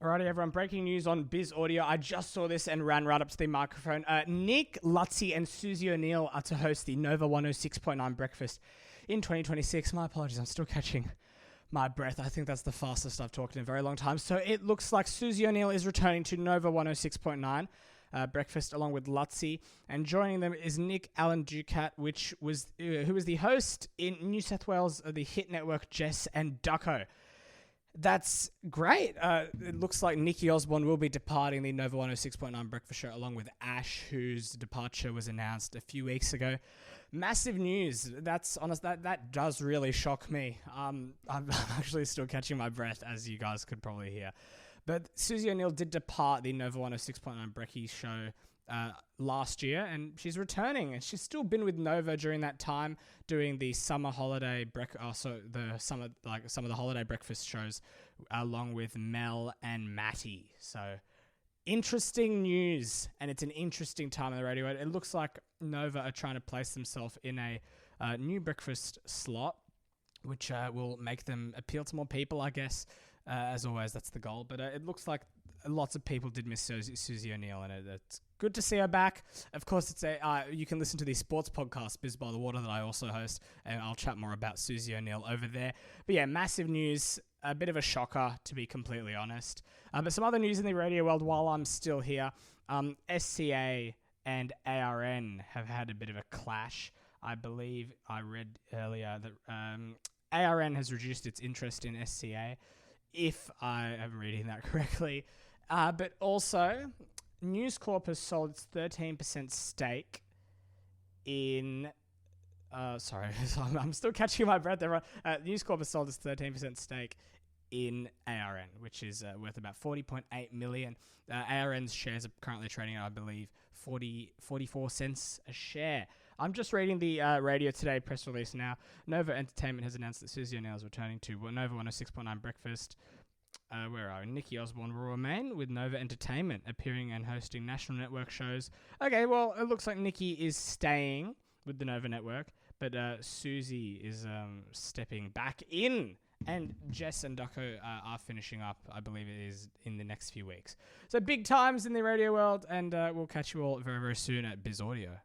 Alrighty, everyone. Breaking news on Biz Audio. I just saw this and ran right up to the microphone. Nick, Lutzi, and Susie O'Neill are to host the Nova 106.9 breakfast in 2026. My apologies, I'm still catching my breath. I think that's the fastest I've talked in a very long time. So it looks like Susie O'Neill is returning to Nova 106.9 breakfast along with Lutzi, and joining them is Nick Allen Ducat, who was the host in New South Wales of the hit network Jess and Ducko. That's great. It looks like Nikki Osborne will be departing the Nova 106.9 breakfast show along with Ash, whose departure was announced a few weeks ago. Massive news. That's honest. That does really shock me. I'm actually still catching my breath, as you guys could probably hear. But Susie O'Neill did depart the Nova 106.9 Brekkie show last year, and she's returning, and she's still been with Nova during that time doing the summer holiday some of the holiday breakfast shows along with Mel and Matty. So interesting news, and it's an interesting time in the radio. It looks like Nova are trying to place themselves in a new breakfast slot, which will make them appeal to more people, I guess. As always, that's the goal. But it looks like lots of people did miss Susie O'Neill, and it's good to see her back. Of course, it's you can listen to the sports podcast, Biz by the Water, that I also host, and I'll chat more about Susie O'Neill over there. But yeah, massive news, a bit of a shocker, to be completely honest. But some other news in the radio world while I'm still here. SCA and ARN have had a bit of a clash. I believe I read earlier that ARN has reduced its interest in SCA, if I am reading that correctly. But also, News Corp has sold its 13% stake in... sorry, I'm still catching my breath there. News Corp has sold its 13% stake in ARN, which is worth about $40.8 million. ARN's shares are currently trading at, I believe, 44 cents a share. I'm just reading the Radio Today press release now. Nova Entertainment has announced that Susie O'Neill is returning to Nova 106.9 Breakfast. Where are we? Nikki Osborne will remain with Nova Entertainment, appearing and hosting national network shows. Okay, well, it looks like Nikki is staying with the Nova Network, but Susie is stepping back in. And Jess and Ducko are finishing up, I believe it is, in the next few weeks. So big times in the radio world, and we'll catch you all very, very soon at Biz Audio.